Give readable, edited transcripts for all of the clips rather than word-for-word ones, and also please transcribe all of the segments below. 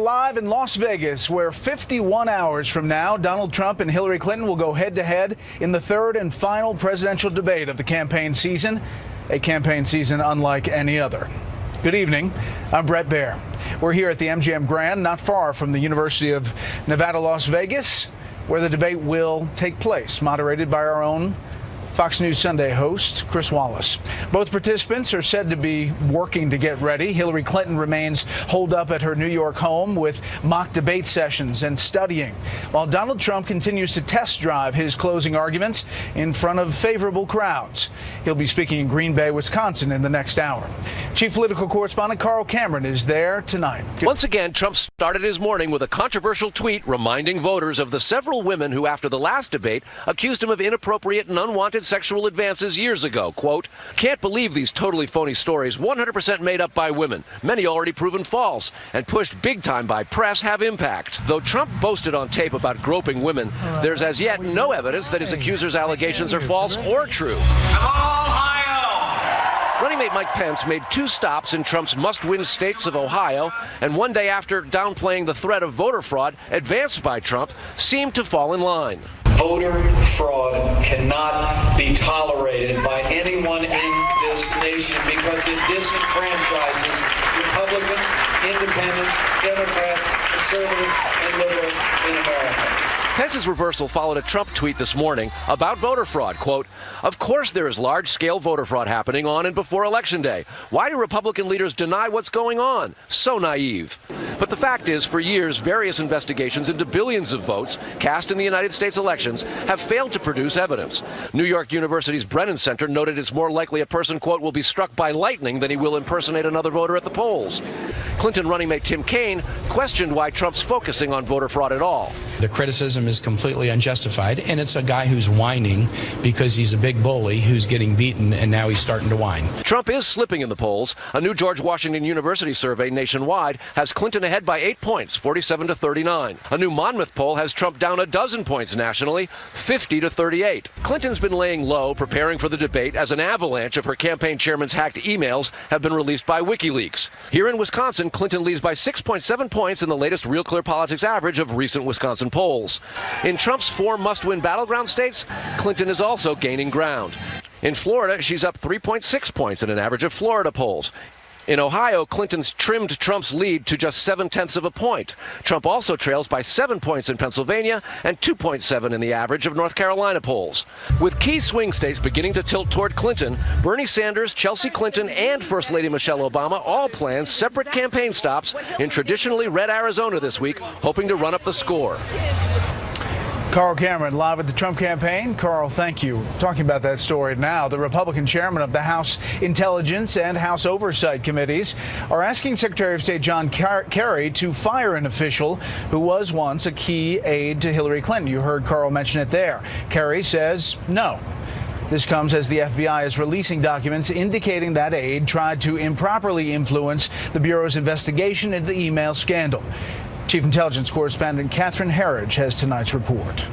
live in Las Vegas, where 51 hours from now, Donald Trump and Hillary Clinton will go head-to-head in the third and final presidential debate of the campaign season, a campaign season unlike any other. Good evening. I'm Bret Baier. We're here at the MGM Grand, not far from the University of Nevada, Las Vegas, where the debate will take place, moderated by our own Fox News Sunday host, Chris Wallace. Both participants are said to be working to get ready. Hillary Clinton remains holed up at her New York home with mock debate sessions and studying, while Donald Trump continues to test drive his closing arguments in front of favorable crowds. He'll be speaking in Green Bay, Wisconsin in the next hour. Chief political correspondent Carl Cameron is there tonight. Once again, Trump started his morning with a controversial tweet reminding voters of the several women who, after the last debate, accused him of inappropriate and unwanted sexual advances years ago. Quote, "Can't believe these totally phony stories, 100% made up by women, many already proven false, and pushed big time by press, have impact." Though Trump boasted on tape about groping women, there's as yet no evidence that his accusers' allegations are false or true. Running mate Mike Pence made 2 stops in Trump's must-win states of Ohio, and one day after downplaying the threat of voter fraud advanced by Trump, seemed to fall in line. Voter fraud cannot be tolerated by anyone in this nation because it disenfranchises Republicans, Independents, Democrats, conservatives, and liberals in America. Pence's reversal followed a Trump tweet this morning about voter fraud. Quote, "Of course there is large-scale voter fraud happening on and before Election Day. Why do Republican leaders deny what's going on? So naive." But the fact is, for years, various investigations into billions of votes cast in the United States elections have failed to produce evidence. New York University's Brennan Center noted it's more likely a person, quote, will be struck by lightning than he will impersonate another voter at the polls. Clinton running mate Tim Kaine questioned why Trump's focusing on voter fraud at all. The criticism is completely unjustified, and it's a guy who's whining because he's a big bully who's getting beaten, and now he's starting to whine. Trump is slipping in the polls. A new George Washington University survey nationwide has Clinton ahead by 8 points, 47 to 39. A new Monmouth poll has Trump down a dozen points nationally, 50 to 38. Clinton's been laying low, preparing for the debate as an avalanche of her campaign chairman's hacked emails have been released by WikiLeaks. Here in Wisconsin, Clinton leads by 6.7 points in the latest Real Clear Politics average of recent Wisconsin polls. In Trump's 4 must-win battleground states, Clinton is also gaining ground. In Florida, she's up 3.6 points in an average of Florida polls. In Ohio, Clinton's trimmed Trump's lead to just 0.7 of a point. Trump also trails by 7 points in Pennsylvania and 2.7 in the average of North Carolina polls. With key swing states beginning to tilt toward Clinton, Bernie Sanders, Chelsea Clinton, and First Lady Michelle Obama all plan separate campaign stops in traditionally red Arizona this week, hoping to run up the score. Carl Cameron live at the Trump campaign. Carl, thank you. Talking about that story now, the Republican chairman of the House Intelligence and House Oversight Committees are asking Secretary of State John Kerry to fire an official who was once a key aide to Hillary Clinton. You heard Carl mention it there. Kerry says no. This comes as the FBI is releasing documents indicating that aide tried to improperly influence the Bureau's investigation into the email scandal. Chief Intelligence Correspondent Catherine Herridge has tonight's report.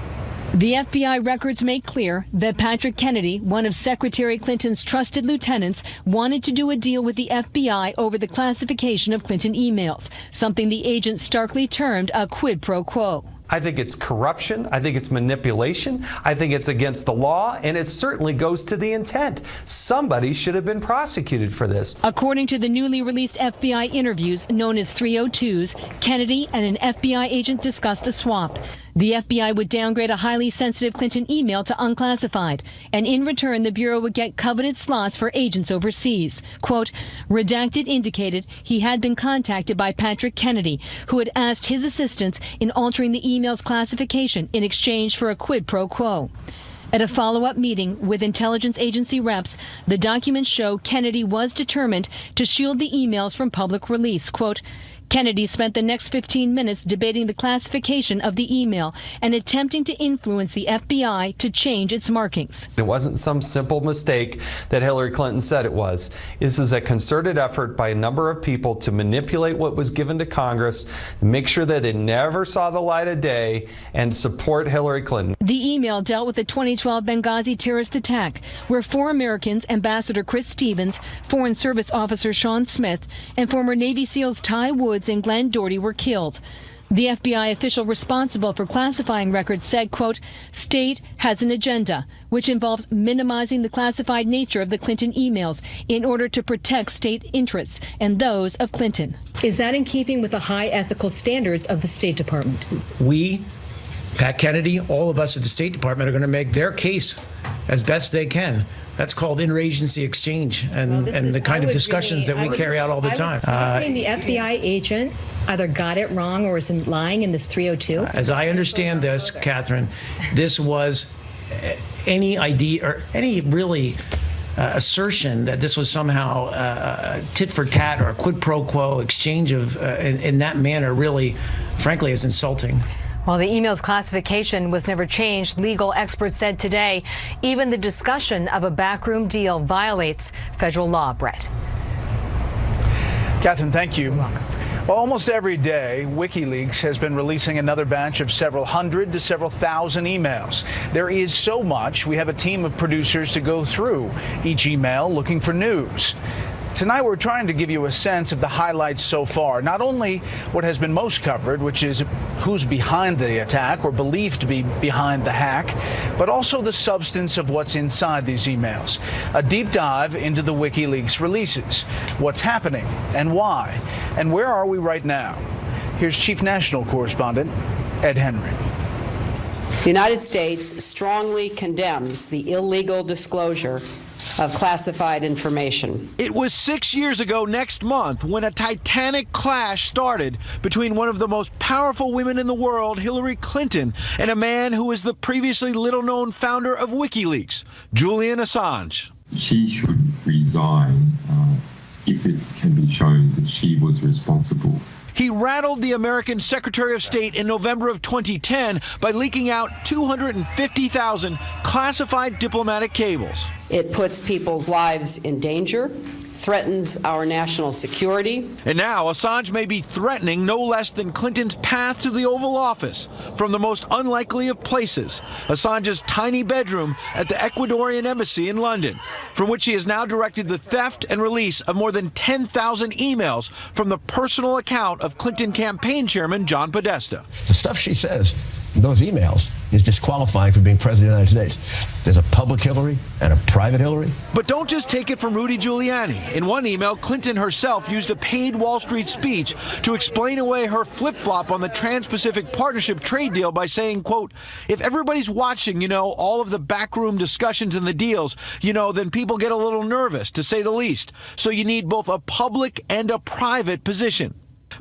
The FBI records make clear that Patrick Kennedy, one of Secretary Clinton's trusted lieutenants, wanted to do a deal with the FBI over the classification of Clinton emails, something the agent starkly termed a quid pro quo. I think it's corruption. I think it's manipulation. I think it's against the law, and it certainly goes to the intent. Somebody should have been prosecuted for this. According to the newly released FBI interviews known as 302s, Kennedy and an FBI agent discussed a swap. The FBI would downgrade a highly sensitive Clinton email to unclassified, and in return, the Bureau would get coveted slots for agents overseas. Quote, redacted indicated he had been contacted by Patrick Kennedy, who had asked his assistance in altering the email's classification in exchange for a quid pro quo. At a follow-up meeting with intelligence agency reps, the documents show Kennedy was determined to shield the emails from public release. Quote, Kennedy spent the next 15 minutes debating the classification of the email and attempting to influence the FBI to change its markings. It wasn't some simple mistake that Hillary Clinton said it was. This is a concerted effort by a number of people to manipulate what was given to Congress, make sure that it never saw the light of day, and support Hillary Clinton. The email dealt with the 2012 Benghazi terrorist attack, where 4 Americans, Ambassador Chris Stevens, Foreign Service Officer Sean Smith, and former Navy SEALs Ty Woods and Glenn Doherty were killed. The FBI official responsible for classifying records said, quote, "State has an agenda, which involves minimizing the classified nature of the Clinton emails in order to protect state interests and those of Clinton." Is that in keeping with the high ethical standards of the State Department? We, Pat Kennedy, all of us at the State Department are going to make their case as best they can. That's called interagency exchange and the kind of discussions that we carry out all the time. You're saying the FBI agent either got it wrong or is lying in this 302? As I understand this, Catherine, this was any idea or any really assertion that this was somehow tit for tat or a quid pro quo exchange of in that manner really, frankly, is insulting. While the email's classification was never changed, legal experts said today even the discussion of a backroom deal violates federal law. Brett. Catherine, thank you. Well, almost every day, WikiLeaks has been releasing another batch of several hundred to several thousand emails. There is so much, we have a team of producers to go through each email looking for news. Tonight, we're trying to give you a sense of the highlights so far. Not only what has been most covered, which is who's behind the attack or believed to be behind the hack, but also the substance of what's inside these emails. A deep dive into the WikiLeaks releases, what's happening and why, and where are we right now. Here's Chief National Correspondent Ed Henry. The United States strongly condemns the illegal disclosure of classified information. It was 6 years ago next month when a titanic clash started between one of the most powerful women in the world, Hillary Clinton, and a man who is the previously little-known founder of WikiLeaks, Julian Assange. She should resign if it can be shown that she was responsible. He rattled the American Secretary of State in November of 2010 by leaking out 250,000 classified diplomatic cables. It puts people's lives in danger, threatens our national security. And now Assange may be threatening no less than Clinton's path to the Oval Office from the most unlikely of places, Assange's tiny bedroom at the Ecuadorian embassy in London, from which he has now directed the theft and release of more than 10,000 emails from the personal account of Clinton campaign chairman John Podesta. The stuff she says, those emails, is disqualifying for being president of the United States. There's a public Hillary and a private Hillary. But don't just take it from Rudy Giuliani. In one email, Clinton herself used a paid Wall Street speech to explain away her flip-flop on the Trans-Pacific Partnership trade deal by saying, quote, "If everybody's watching, all of the backroom discussions and the deals, then people get a little nervous, to say the least. So you need both a public and a private position."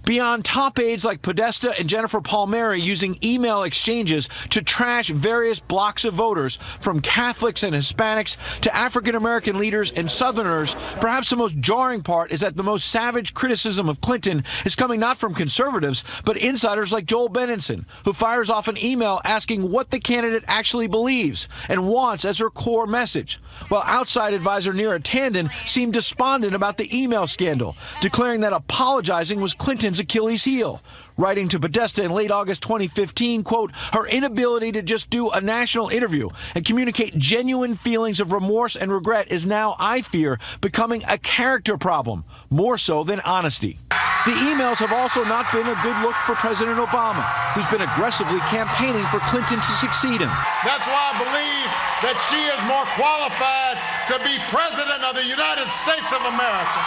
Beyond top aides like Podesta and Jennifer Palmieri using email exchanges to trash various blocks of voters, from Catholics and Hispanics to African-American leaders and Southerners, perhaps the most jarring part is that the most savage criticism of Clinton is coming not from conservatives, but insiders like Joel Benenson, who fires off an email asking what the candidate actually believes and wants as her core message, while outside advisor Neera Tanden seemed despondent about the email scandal, declaring that apologizing was Clinton's Achilles heel, writing to Podesta in late August 2015, quote, "Her inability to just do a national interview and communicate genuine feelings of remorse and regret is now, I fear, becoming a character problem, more so than honesty." The emails have also not been a good look for President Obama, who's been aggressively campaigning for Clinton to succeed him. That's why I believe that she is more qualified to be President of the United States of America.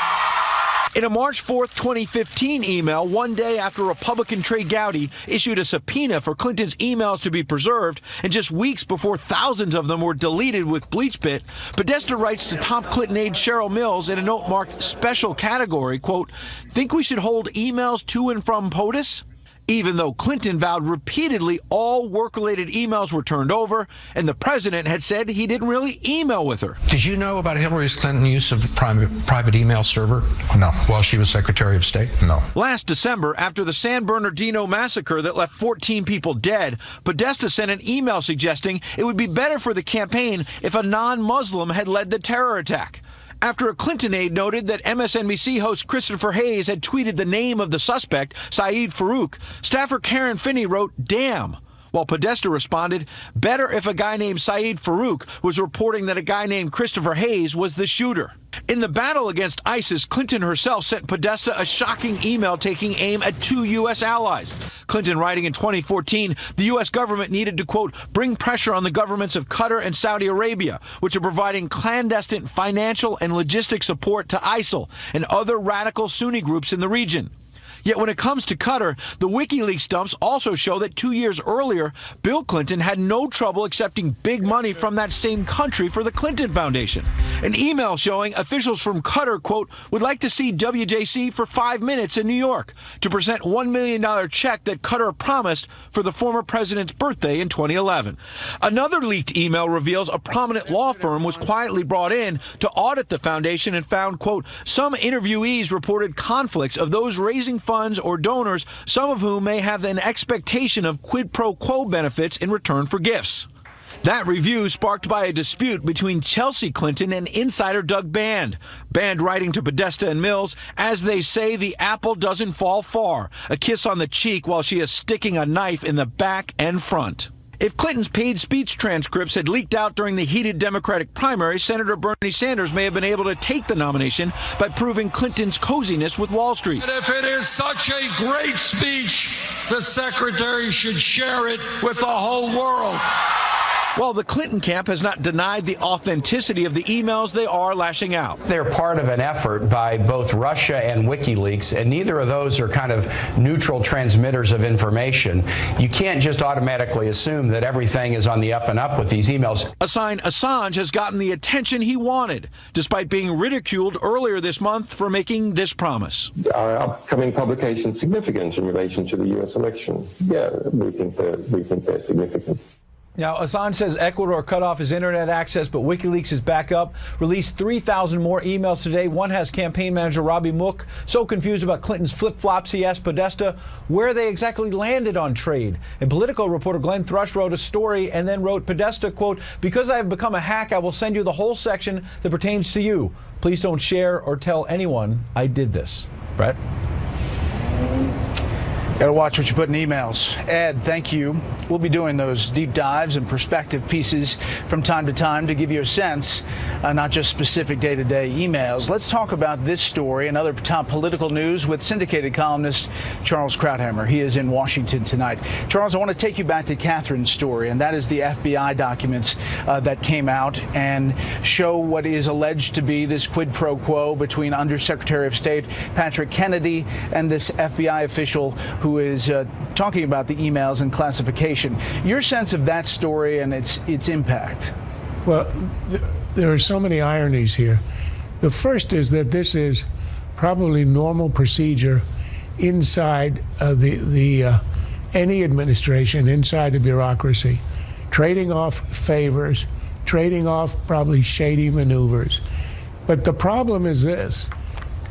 In a March 4th, 2015 email, one day after Republican Trey Gowdy issued a subpoena for Clinton's emails to be preserved, and just weeks before thousands of them were deleted with BleachBit, Podesta writes to top Clinton aide Cheryl Mills in a note marked special category, quote, "Think we should hold emails to and from POTUS?" Even though Clinton vowed repeatedly all work-related emails were turned over, and the president had said he didn't really email with her. Did you know about Hillary Clinton's use of private email server? No. While she was Secretary of State? No. Last December, after the San Bernardino massacre that left 14 people dead, Podesta sent an email suggesting it would be better for the campaign if a non-Muslim had led the terror attack. After a Clinton aide noted that MSNBC host Christopher Hayes had tweeted the name of the suspect, Saeed Farouk, staffer Karen Finney wrote, "Damn," while Podesta responded, better if a guy named Saeed Farouk was reporting that a guy named Christopher Hayes was the shooter. In the battle against ISIS, Clinton herself sent Podesta a shocking email taking aim at 2 U.S. allies. Clinton writing in 2014, the U.S. government needed to, quote, bring pressure on the governments of Qatar and Saudi Arabia, which are providing clandestine financial and logistic support to ISIL and other radical Sunni groups in the region. Yet when it comes to Qatar, the WikiLeaks dumps also show that 2 years earlier, Bill Clinton had no trouble accepting big money from that same country for the Clinton Foundation. An email showing officials from Qatar, quote, would like to see WJC for 5 minutes in New York to present $1 million check that Qatar promised for the former president's birthday in 2011. Another leaked email reveals a prominent law firm was quietly brought in to audit the foundation and found, quote, some interviewees reported conflicts of those raising funds or donors, some of whom may have an expectation of quid pro quo benefits in return for gifts. That review sparked by a dispute between Chelsea Clinton and insider Doug Band. Band writing to Podesta and Mills, as they say, the apple doesn't fall far. A kiss on the cheek while she is sticking a knife in the back and front. If Clinton's paid speech transcripts had leaked out during the heated Democratic primary, Senator Bernie Sanders may have been able to take the nomination by proving Clinton's coziness with Wall Street. And if it is such a great speech, the secretary should share it with the whole world. While the Clinton camp has not denied the authenticity of the emails, they are lashing out. They're part of an effort by both Russia and WikiLeaks, and neither of those are kind of neutral transmitters of information. You can't just automatically assume that everything is on the up and up with these emails. A sign Assange has gotten the attention he wanted, despite being ridiculed earlier this month for making this promise. Are upcoming publications significant in relation to the U.S. election? Yeah, we think they're significant. Now, Assange says Ecuador cut off his internet access, but WikiLeaks is back up. Released 3,000 more emails today. One has campaign manager Robbie Mook so confused about Clinton's flip-flops, he asked Podesta where they exactly landed on trade. And Politico reporter Glenn Thrush wrote a story and then wrote Podesta, quote, because I have become a hack, I will send you the whole section that pertains to you. Please don't share or tell anyone I did this. Brett? Got to watch what you put in emails. Ed, thank you. We'll be doing those deep dives and perspective pieces from time to time to give you a sense, not just specific day-to-day emails. Let's talk about this story and other top political news with syndicated columnist Charles Krauthammer. He is in Washington tonight. Charles, I want to take you back to Catherine's story, and that is the FBI documents that came out and show what is alleged to be this quid pro quo between Undersecretary of State Patrick Kennedy and this FBI official who is talking about the emails and classification. Your sense of that story and its impact? Well, there are so many ironies here. The first is that this is probably normal procedure inside any administration, inside the bureaucracy, trading off favors, trading off probably shady maneuvers. But the problem is this: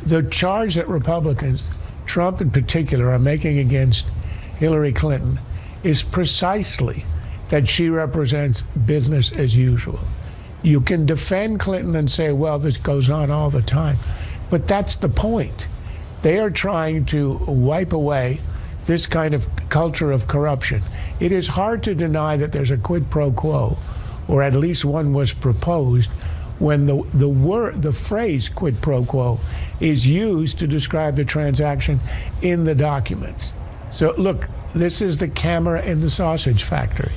the charge that Republicans, Trump in particular, are making against Hillary Clinton is precisely that she represents business as usual. You can defend Clinton and say, well, this goes on all the time, but that's the point. They are trying to wipe away this kind of culture of corruption. It is hard to deny that there's a quid pro quo, or at least one was proposed, when the phrase quid pro quo is used to describe the transaction in the documents. So look, this is the camera in the sausage factory.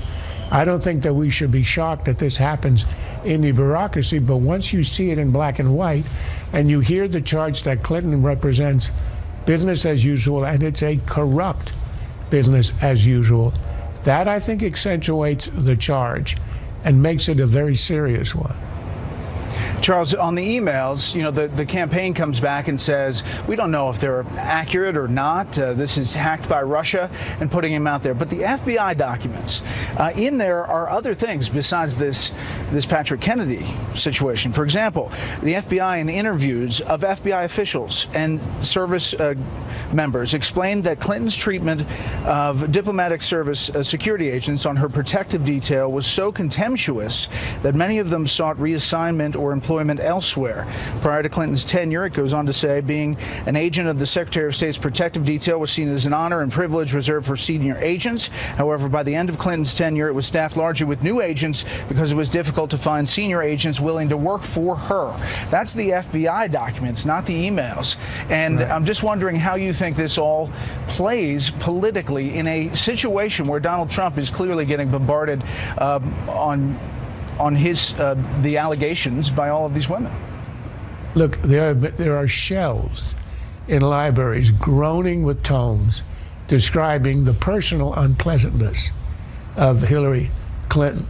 I don't think that we should be shocked that this happens in the bureaucracy, but once you see it in black and white and you hear the charge that Clinton represents business as usual, and it's a corrupt business as usual, that I think accentuates the charge and makes it a very serious one. Charles, on the emails, you know, the campaign comes back and says, we don't know if they're accurate or not. This is hacked by Russia and putting him out there. But the FBI documents, in there are other things besides this Patrick Kennedy situation. For example, the FBI in interviews of FBI officials and service members explained that Clinton's treatment of diplomatic service security agents on her protective detail was so contemptuous that many of them sought reassignment or employment employment elsewhere. Prior to Clinton's tenure, it goes on to say, being an agent of the Secretary of State's protective detail was seen as an honor and privilege reserved for senior agents. However, by the end of Clinton's tenure, it was staffed largely with new agents because it was difficult to find senior agents willing to work for her. That's the FBI documents, not the emails. And I'm just wondering how you think this all plays politically in a situation where Donald Trump is clearly getting bombarded on his the allegations by all of these women. Look, there are shelves in libraries groaning with tomes describing the personal unpleasantness of Hillary Clinton.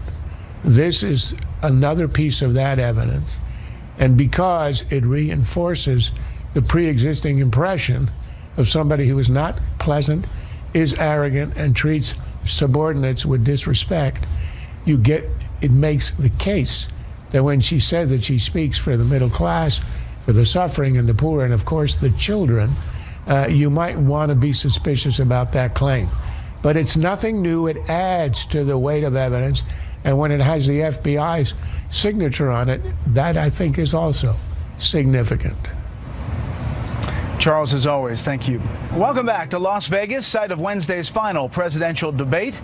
This is another piece of that evidence. And because it reinforces the pre-existing impression of somebody who is not pleasant, is arrogant, and treats subordinates with disrespect, it makes the case that when she says that she speaks for the middle class, for the suffering and the poor, and of course the children, you might want to be suspicious about that claim. But it's nothing new. It adds to the weight of evidence. And when it has the FBI's signature on it, that I think is also significant. Charles, as always, thank you. Welcome back to Las Vegas, site of Wednesday's final presidential debate.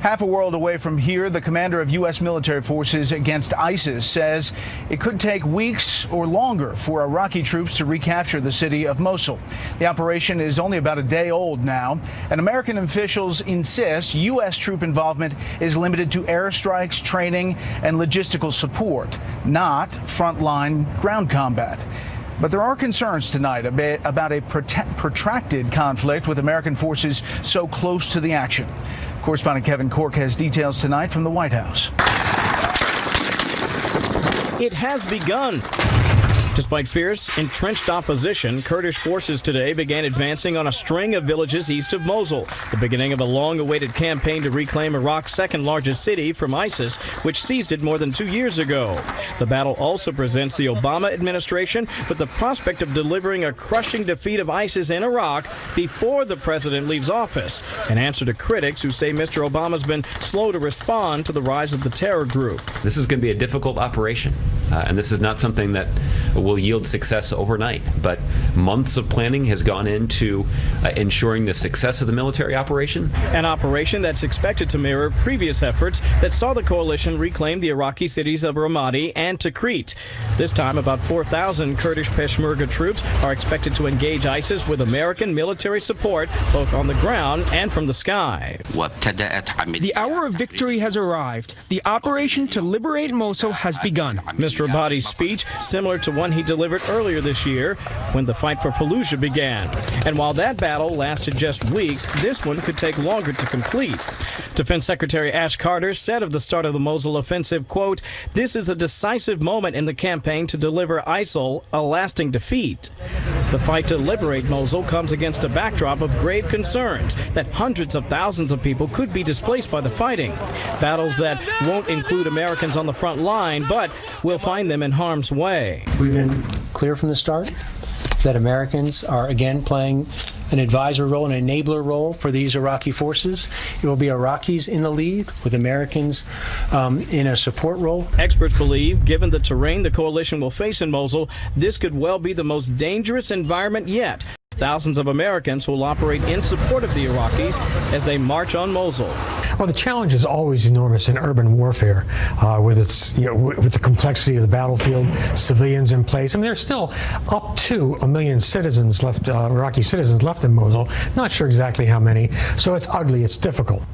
Half a world away from here, the commander of U.S. military forces against ISIS says it could take weeks or longer for Iraqi troops to recapture the city of Mosul. The operation is only about a day old now, and American officials insist U.S. troop involvement is limited to airstrikes, training, and logistical support, not frontline ground combat. But there are concerns tonight about a protracted conflict with American forces so close to the action. Correspondent Kevin Corke has details tonight from the White House. It has begun. Despite fierce, entrenched opposition, Kurdish forces today began advancing on a string of villages east of Mosul, the beginning of a long-awaited campaign to reclaim Iraq's second-largest city from ISIS, which seized it more than 2 years ago. The battle also presents the Obama administration with the prospect of delivering a crushing defeat of ISIS in Iraq before the president leaves office, an answer to critics who say Mr. Obama's been slow to respond to the rise of the terror group. This is going to be a difficult operation, and this is not something that will yield success overnight, but months of planning has gone into ensuring the success of the military operation. An operation that's expected to mirror previous efforts that saw the coalition reclaim the Iraqi cities of Ramadi and Tikrit. This time, about 4,000 Kurdish Peshmerga troops are expected to engage ISIS with American military support, both on the ground and from the sky. The hour of victory has arrived. The operation to liberate Mosul has begun. Mr. Abadi's speech, similar to one he delivered earlier this year when the fight for Fallujah began. And while that battle lasted just weeks, this one could take longer to complete. Defense Secretary Ash Carter said of the start of the Mosul offensive, quote, "This is a decisive moment in the campaign to deliver ISIL a lasting defeat." The fight to liberate Mosul comes against a backdrop of grave concerns that hundreds of thousands of people could be displaced by the fighting. Battles that won't include Americans on the front line, but will find them in harm's way. We've been clear from the start that Americans are again playing an advisor role, an enabler role for these Iraqi forces. It will be Iraqis in the lead with Americans in a support role. Experts believe, given the terrain the coalition will face in Mosul, this could well be the most dangerous environment yet. Thousands of Americans who will operate in support of the Iraqis as they march on Mosul. Well, the challenge is always enormous in urban warfare, with its, with the complexity of the battlefield, civilians in place. I mean, there's still up to 1 million citizens left, Iraqi citizens left in Mosul. Not sure exactly how many. So it's ugly. It's difficult.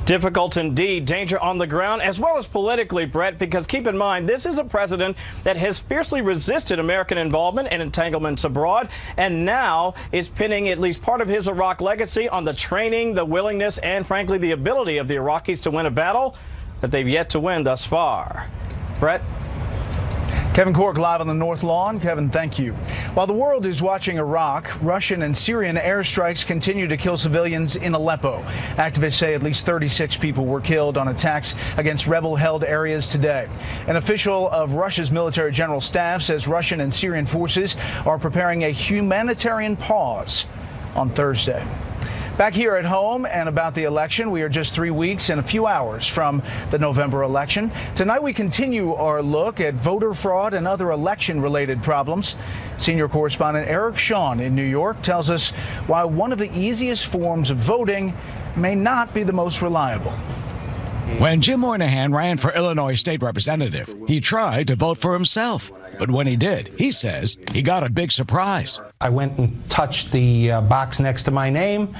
Difficult indeed. Danger on the ground as well as politically, Brett, because keep in mind, this is a president that has fiercely resisted American involvement and entanglements abroad, and now is pinning at least part of his Iraq legacy on the training, the willingness, and frankly, the ability of the Iraqis to win a battle that they've yet to win thus far. Brett? Kevin Corke live on the North Lawn. Kevin, thank you. While the world is watching Iraq, Russian and Syrian airstrikes continue to kill civilians in Aleppo. Activists say at least 36 people were killed on attacks against rebel-held areas today. An official of Russia's military general staff says Russian and Syrian forces are preparing a humanitarian pause on Thursday. Back here at home and about the election, we are just 3 weeks and a few hours from the November election. Tonight we continue our look at voter fraud and other election-related problems. Senior correspondent Eric Shawn in New York tells us why one of the easiest forms of voting may not be the most reliable. When Jim Moynihan ran for Illinois state representative, he tried to vote for himself. But when he did, he says he got a big surprise. I went and touched the box next to my name,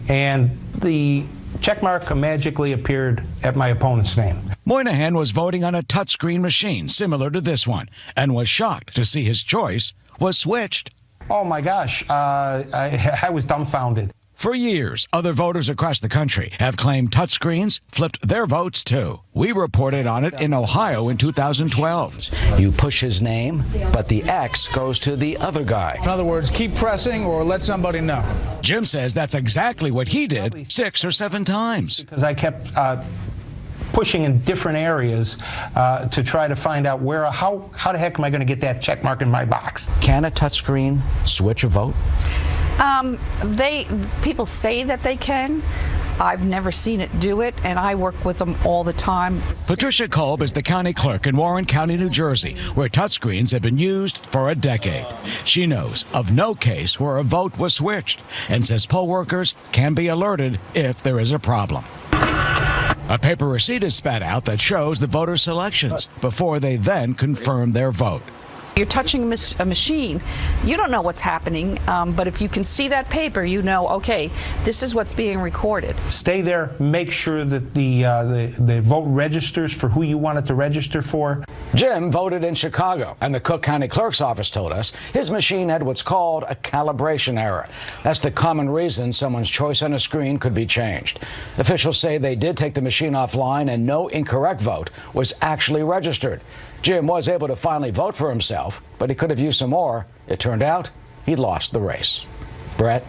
and the check mark magically appeared at my opponent's name. Moynihan was voting on a touchscreen machine similar to this one and was shocked to see his choice was switched. Oh my gosh, I was dumbfounded. For years, other voters across the country have claimed touchscreens flipped their votes too. We reported on it in Ohio in 2012. You push his name, but the X goes to the other guy. In other words, keep pressing or let somebody know. Jim says that's exactly what he did 6 or 7 times. Because I kept pushing in different areas to try to find out how the heck am I going to get that check mark in my box? Can a touchscreen switch a vote? People say that they can. I've never seen it do it, and I work with them all the time. Patricia Kolb is the county clerk in Warren County, New Jersey, where touchscreens have been used for a decade. She knows of no case where a vote was switched and says poll workers can be alerted if there is a problem. A paper receipt is spat out that shows the voter selections before they then confirm their vote. You're touching a machine. You don't know what's happening, but if you can see that paper, you know, okay, this is what's being recorded. Stay there, make sure that the vote registers for who you want it to register for. Jim voted in Chicago, and the Cook County Clerk's office told us his machine had what's called a calibration error. That's the common reason someone's choice on a screen could be changed. Officials say they did take the machine offline and no incorrect vote was actually registered. Jim was able to finally vote for himself, but he could have used some more. It turned out he lost the race. Brett?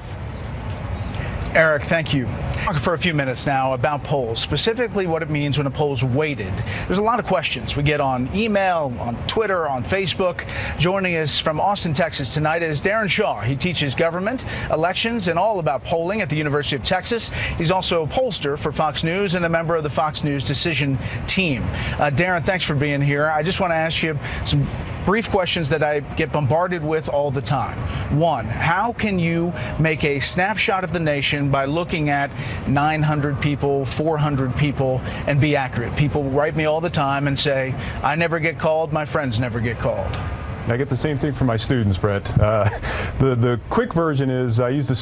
Eric, thank you. Talking for a few minutes now about polls, specifically what it means when a poll's weighted. There's a lot of questions we get on email, on Twitter, on Facebook. Joining us from Austin, Texas tonight is Darren Shaw. He teaches government, elections, and all about polling at the University of Texas. He's also a pollster for Fox News and a member of the Fox News decision team. Darren, thanks for being here. I just want to ask you some brief questions that I get bombarded with all the time. One, how can you make a snapshot of the nation by looking at 900 people, 400 people, and be accurate? People write me all the time and say, I never get called, my friends never get called. I get the same thing from my students, Brett. The quick version is I use the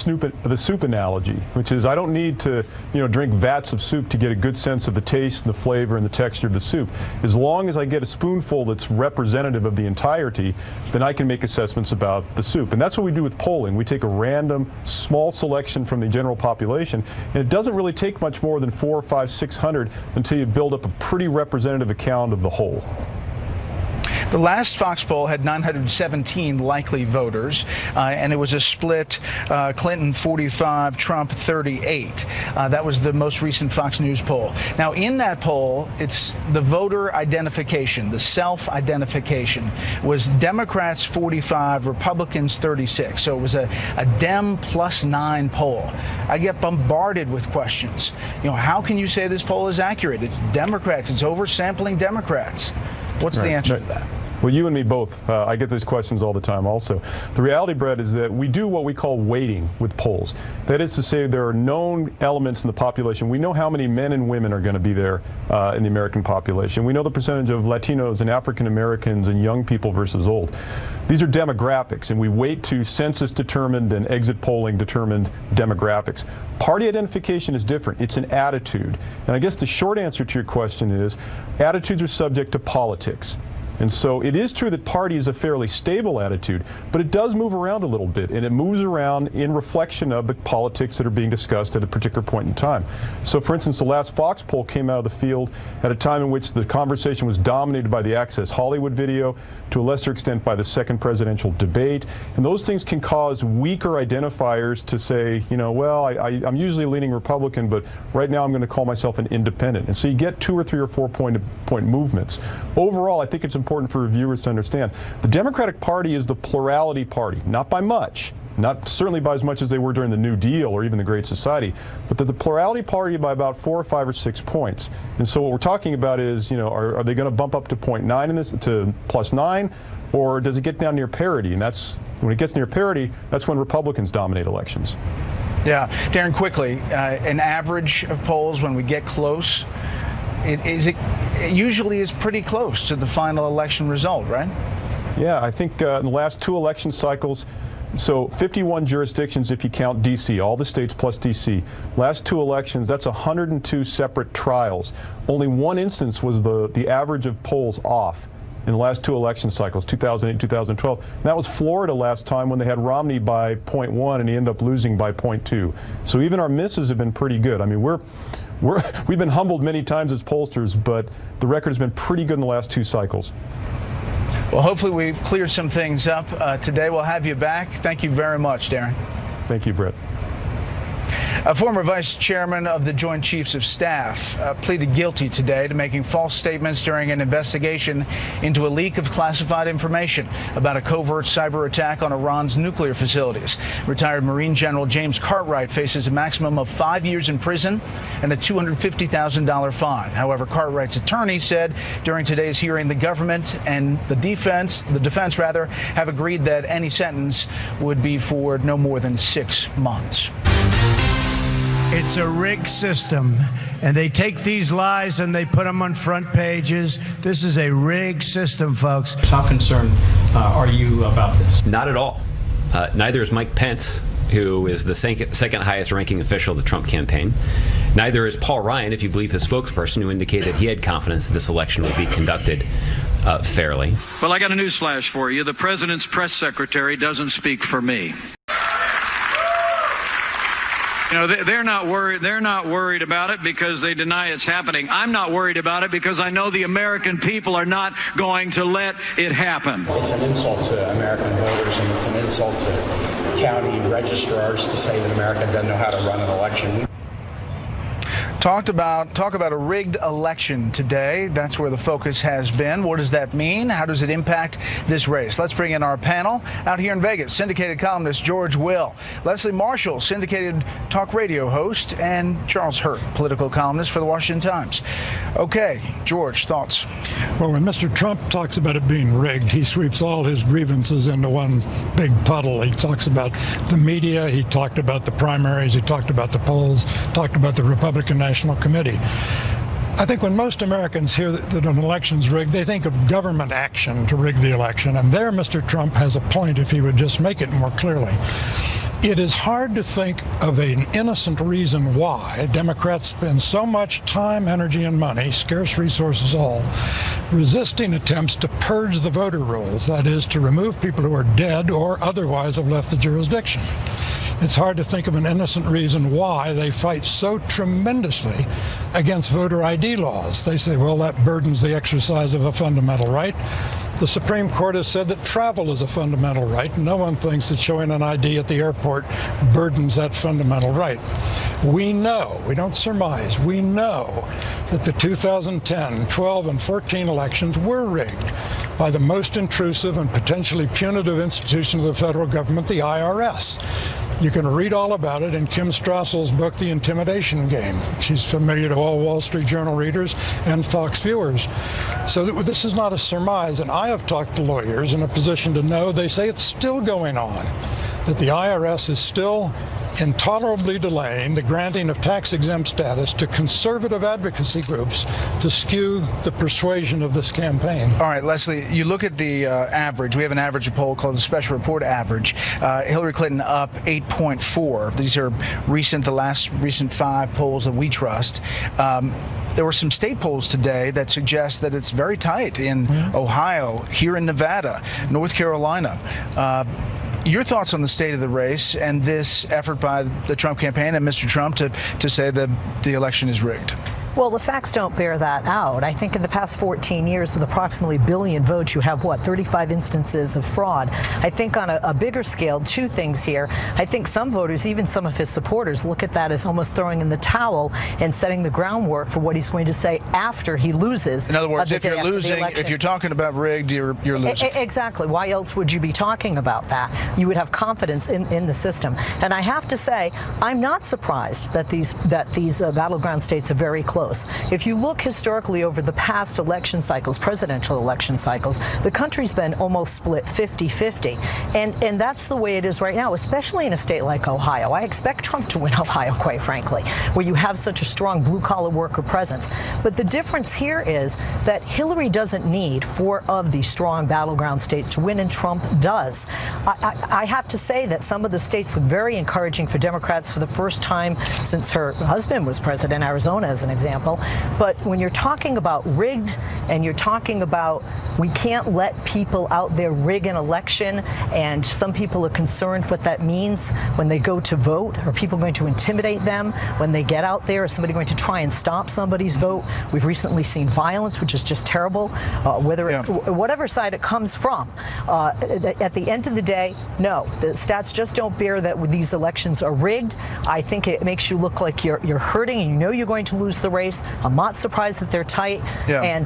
soup analogy, which is I don't need to drink vats of soup to get a good sense of the taste and the flavor and the texture of the soup. As long as I get a spoonful that's representative of the entirety, then I can make assessments about the soup. And that's what we do with polling. We take a random small selection from the general population, and it doesn't really take much more than 400, 500, 600 until you build up a pretty representative account of the whole. The last Fox poll had 917 likely voters, and it was a split Clinton 45, Trump 38. That was the most recent Fox News poll. Now, in that poll, it's the voter identification, the self-identification, was Democrats 45, Republicans 36. So it was a Dem +9 poll. I get bombarded with questions. How can you say this poll is accurate? It's Democrats. It's oversampling Democrats. What's the answer to that? Well, you and me both. I get these questions all the time also. The reality, Brett, is that we do what we call weighting with polls. That is to say there are known elements in the population. We know how many men and women are going to be there in the American population. We know the percentage of Latinos and African Americans and young people versus old. These are demographics, and we weight to census-determined and exit polling-determined demographics. Party identification is different. It's an attitude. And I guess the short answer to your question is attitudes are subject to politics. And so it is true that party is a fairly stable attitude, but it does move around a little bit, and it moves around in reflection of the politics that are being discussed at a particular point in time. So, for instance, the last Fox poll came out of the field at a time in which the conversation was dominated by the Access Hollywood video, to a lesser extent by the second presidential debate, and those things can cause weaker identifiers to say, well, I'm usually leaning Republican, but right now I'm going to call myself an independent. And so you get 2 or 3 or 4 point movements. Overall, I think it's important for reviewers to understand the Democratic Party is the plurality party, not by much, not certainly by as much as they were during the New Deal or even the Great Society, but that the plurality party by about 4 or 5 or 6 points. And so what we're talking about is, are they going to bump up to 0.9 in this, to +9, or does it get down near parity? And that's when it gets near parity, that's when Republicans dominate elections. Yeah, Darren, quickly, an average of polls when we get close, it usually is pretty close to the final election result, right? Yeah, I think in the last 2 election cycles, so 51 jurisdictions if you count D.C., all the states plus D.C. Last 2 elections, that's 102 separate trials. Only 1 instance was the average of polls off in the last 2 election cycles, 2008, 2012. And that was Florida last time when they had Romney by 0.1 and he ended up losing by 0.2. So even our misses have been pretty good. I mean, we've been humbled many times as pollsters, but the record has been pretty good in the last 2 cycles. Well, hopefully we've cleared some things up today. We'll have you back. Thank you very much, Darren. Thank you, Brett. A former vice chairman of the Joint Chiefs of Staff pleaded guilty today to making false statements during an investigation into a leak of classified information about a covert cyber attack on Iran's nuclear facilities. Retired Marine General James Cartwright faces a maximum of 5 years in prison and a $250,000 fine. However, Cartwright's attorney said during today's hearing the government and the defense have agreed that any sentence would be for no more than 6 months. It's a rigged system, and they take these lies and they put them on front pages. This is a rigged system, folks. How concerned are you about this? Not at all. Neither is Mike Pence, who is the second highest ranking official of the Trump campaign. Neither is Paul Ryan, if you believe his spokesperson, who indicated he had confidence that this election would be conducted fairly. Well, I got a newsflash for you. The president's press secretary doesn't speak for me. They're not worried. They're not worried about it because they deny it's happening. I'm not worried about it because I know the American people are not going to let it happen. It's an insult to American voters, and it's an insult to county registrars to say that America doesn't know how to run an election. Talk about a rigged election today. That's where the focus has been. What does that mean? How does it impact this race? Let's bring in our panel out here in Vegas. Syndicated columnist George Will, Leslie Marshall, syndicated talk radio host, and Charles Hurt, political columnist for the Washington Times. Okay, George, thoughts? Well, when Mr. Trump talks about it being rigged, he sweeps all his grievances into one big puddle. He talks about the media, he talked about the primaries, he talked about the polls, talked about the Republican National Committee. I think when most Americans hear that an election's rigged, they think of government action to rig the election, and there Mr. Trump has a point if he would just make it more clearly. It is hard to think of an innocent reason why Democrats spend so much time, energy, and money, scarce resources all, resisting attempts to purge the voter rolls, that is, to remove people who are dead or otherwise have left the jurisdiction. It's hard to think of an innocent reason why they fight so tremendously against voter ID laws. They say, well, that burdens the exercise of a fundamental right. The Supreme Court has said that travel is a fundamental right. No one thinks that showing an ID at the airport burdens that fundamental right. We know, we don't surmise, we know that the 2010, 12, and 14 elections were rigged by the most intrusive and potentially punitive institution of the federal government, the IRS. You can read all about it in Kim Strassel's book, The Intimidation Game. She's familiar to all Wall Street Journal readers and Fox viewers. So this is not a surmise, and I have talked to lawyers in a position to know they say it's still going on, that the IRS is still intolerably delaying the granting of tax-exempt status to conservative advocacy groups to skew the persuasion of this campaign. All right, Leslie, you look at the average. We have an average poll called the Special Report Average. Hillary Clinton up 8.4. These are the last recent 5 polls that we trust. There were some state polls today that suggest that it's very tight in Ohio, here in Nevada, North Carolina. Your thoughts on the state of the race and this effort by the Trump campaign and Mr. Trump to say that the election is rigged? Well, the facts don't bear that out. I think in the past 14 years, with approximately 1 billion votes, you have, 35 instances of fraud. I think on a bigger scale, two things here. I think some voters, even some of his supporters, look at that as almost throwing in the towel and setting the groundwork for what he's going to say after he loses. In other words, if you're losing, if you're talking about rigged, you're losing. Exactly. Why else would you be talking about that? You would have confidence in the system. And I have to say, I'm not surprised that these battleground states are very close. If you look historically over the past election cycles, presidential election cycles, the country's been almost split 50-50. And that's the way it is right now, especially in a state like Ohio. I expect Trump to win Ohio, quite frankly, where you have such a strong blue-collar worker presence. But the difference here is that Hillary doesn't need 4 of these strong battleground states to win, and Trump does. I have to say that some of the states look very encouraging for Democrats for the first time since her husband was president, Arizona as an example. But when you're talking about rigged and you're talking about we can't let people out there rig an election, and some people are concerned what that means when they go to vote. Are people going to intimidate them when they get out there? Is somebody going to try and stop somebody's vote? We've recently seen violence, which is just terrible, whatever side it comes from. At the end of the day, no, the stats just don't bear that these elections are rigged. I think it makes you look like you're hurting, and you know you're going to lose the race. I'm not surprised that they're tight. Yeah.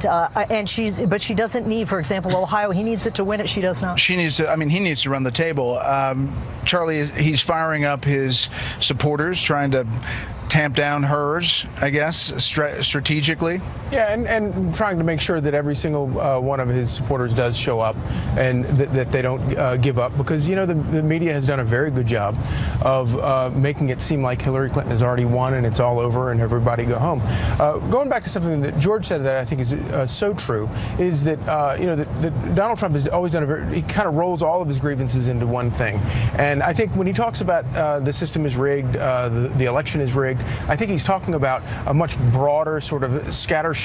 But she doesn't need, for example, Ohio. He needs it to win it. She does not. She needs to. I mean, he needs to run the table. Charlie, he's firing up his supporters, trying to tamp down hers, I guess, strategically. Yeah, and trying to make sure that every single one of his supporters does show up, and that they don't give up, because, you know, the media has done a very good job of making it seem like Hillary Clinton has already won and it's all over and everybody go home. Going back to something that George said that I think is so true, is that, that Donald Trump has always done he kind of rolls all of his grievances into one thing. And I think when he talks about the system is rigged, the election is rigged, I think he's talking about a much broader sort of scattershot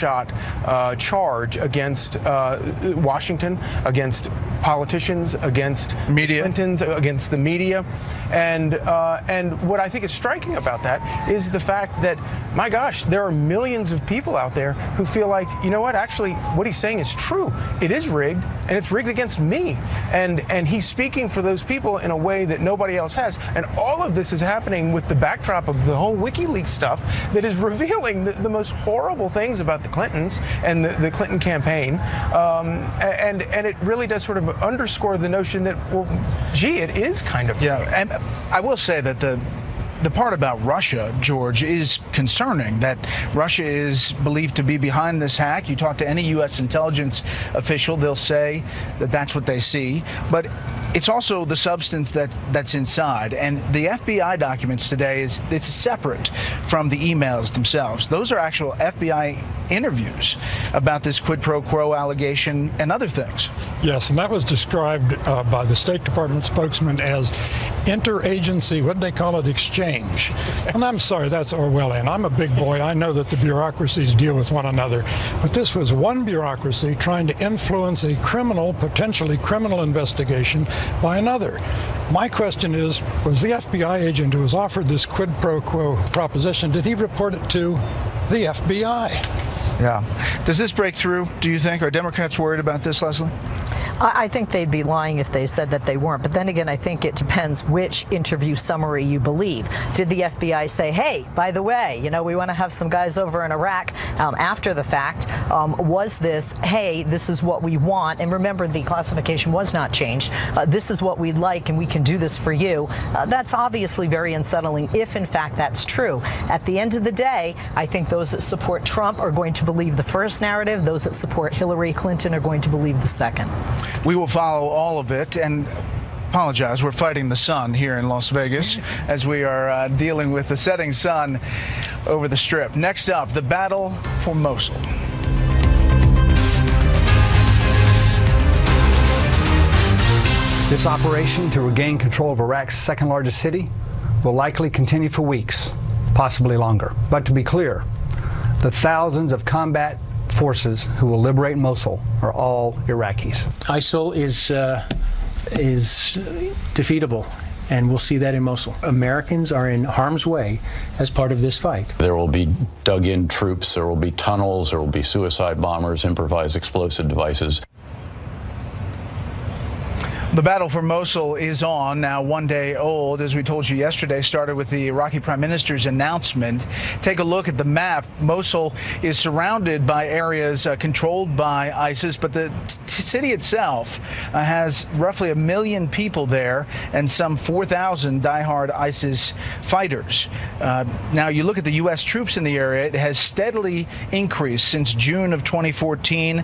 charge against Washington, against politicians, against media, Clintons, against the media, and what I think is striking about that is the fact that, my gosh, there are millions of people out there who feel like, you know what, actually, what he's saying is true. It is rigged, and it's rigged against me, and he's speaking for those people in a way that nobody else has, and all of this is happening with the backdrop of the whole WikiLeaks stuff that is revealing the most horrible things about the Clintons and the Clinton campaign, and it really does sort of underscore the notion that, well, gee, it is kind of rigged. Yeah, and I will say that the part about Russia, George, is concerning, that Russia is believed to be behind this hack. You talk to any U.S. intelligence official, they'll say that that's what they see. But it's also the substance that's inside. And the FBI documents today, it's separate from the emails themselves. Those are actual FBI interviews about this quid pro quo allegation and other things. Yes, and that was described by the State Department spokesman as interagency, what they call it, exchange. And I'm sorry, that's Orwellian. I'm a big boy. I know that the bureaucracies deal with one another. But this was one bureaucracy trying to influence a potentially criminal investigation by another. My question is, was the FBI agent who was offered this quid pro quo proposition, did he report it to the FBI? Yeah. Does this break through, do you think? Are Democrats worried about this, Leslie? I think they'd be lying if they said that they weren't. But then again, I think it depends which interview summary you believe. Did the FBI say, hey, by the way, we want to have some guys over in Iraq after the fact? Was this, hey, this is what we want? And remember, the classification was not changed. This is what we'd like, and we can do this for you. That's obviously very unsettling if, in fact, that's true. At the end of the day, I think those that support Trump are going to believe the first narrative. Those that support Hillary Clinton are going to believe the second. We will follow all of it, and apologize, we're fighting the sun here in Las Vegas as we are dealing with the setting sun over the Strip. Next up, the battle for Mosul. This operation to regain control of Iraq's second largest city will likely continue for weeks, possibly longer. But to be clear, the thousands of combat forces who will liberate Mosul are all Iraqis. ISIL is defeatable. and we'll see that in Mosul. Americans are in harm's way as part of this fight. There will be dug-in troops, there will be tunnels, there will be suicide bombers, improvised explosive devices. The battle for Mosul is on, now 1 day old. As we told you yesterday, started with the Iraqi Prime Minister's announcement. Take a look at the map. Mosul is surrounded by areas controlled by ISIS, but the city itself has roughly 1 million people there and some 4,000 diehard ISIS fighters. Now, you look at the U.S. troops in the area, it has steadily increased since June of 2014.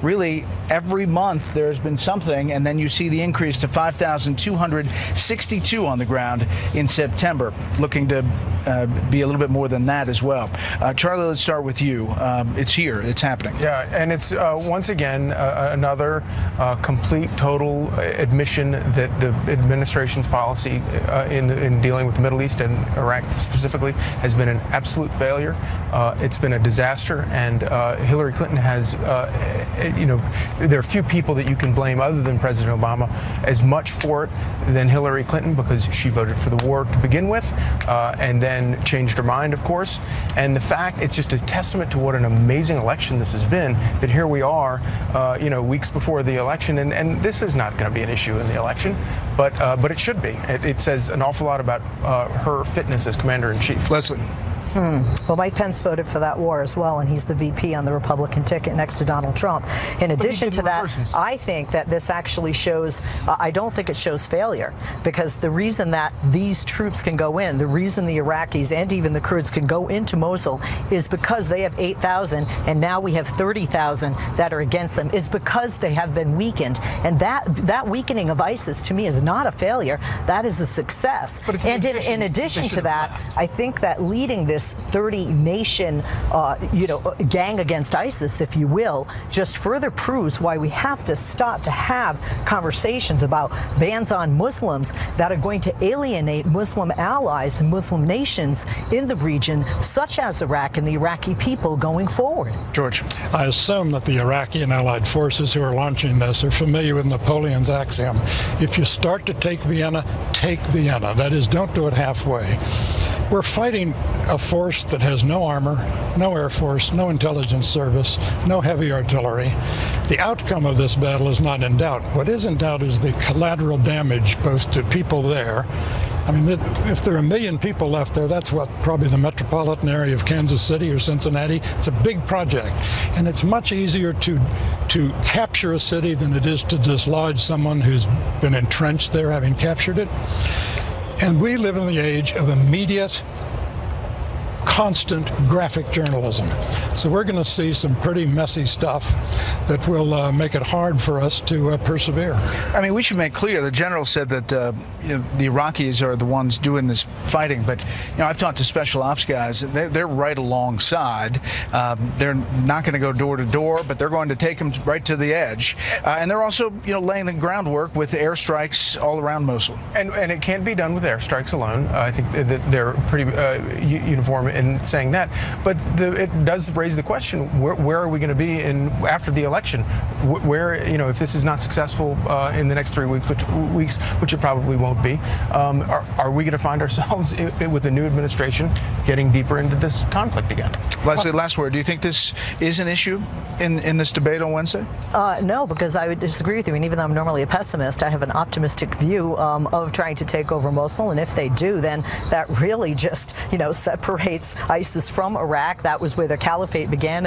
Really, every month there has been something, and then you see the increase to 5,262 on the ground in September, looking to be a little bit more than that as well. Charlie, let's start with you. It's here. It's happening. Yeah, and it's once again another complete, total admission that the administration's policy in dealing with the Middle East and Iraq specifically has been an absolute failure. It's been a disaster, and Hillary Clinton has, there are few people that you can blame other than President Obama as much for it than Hillary Clinton, because she voted for the war to begin with and then changed her mind, of course. And the fact, it's just a testament to what an amazing election this has been, that here we are, weeks before the election, and this is not going to be an issue in the election, but it should be. It says an awful lot about her fitness as commander-in-chief. Leslie. Well, Mike Pence voted for that war as well, and he's the VP on the Republican ticket next to Donald Trump. In addition to that, I think that this actually shows, I don't think it shows failure, because the reason that these troops can go in, the reason the Iraqis and even the Kurds can go into Mosul is because they have 8,000 and now we have 30,000 that are against them, is because they have been weakened. And that weakening of ISIS, to me, is not a failure. That is a success. And in addition to that, I think that leading this 30-nation, gang against ISIS, if you will, just further proves why we have to stop to have conversations about bans on Muslims that are going to alienate Muslim allies and Muslim nations in the region, such as Iraq and the Iraqi people going forward. George. I assume that the Iraqi and allied forces who are launching this are familiar with Napoleon's axiom. If you start to take Vienna, take Vienna. That is, don't do it halfway. We're fighting a force that has no armor, no air force, no intelligence service, no heavy artillery. The outcome of this battle is not in doubt. What is in doubt is the collateral damage both to people there. I mean, if there are 1 million people left there, that's probably the metropolitan area of Kansas City or Cincinnati. It's a big project, and it's much easier to capture a city than it is to dislodge someone who's been entrenched there, having captured it. And we live in the age of immediate, constant graphic journalism. So we're going to see some pretty messy stuff that will make it hard for us to persevere. I mean, we should make clear, the general said that the Iraqis are the ones doing this fighting, but I've talked to special ops guys. They're right alongside. They're not going to go door to door, but they're going to take them right to the edge. And they're also laying the groundwork with airstrikes all around Mosul. And it can't be done with airstrikes alone. I think that they're pretty uniform in saying that. But it does raise the question: where are we going to be after the election? Where, if this is not successful in the next 3 weeks, which it probably won't be, are we going to find ourselves with the new administration getting deeper into this conflict again? Leslie, last word. Do you think this is an issue in this debate on Wednesday? No, because I would disagree with you. And even though I'm normally a pessimist, I have an optimistic view of trying to take over Mosul. And if they do, then that really just, separates ISIS from Iraq. That was where the caliphate began.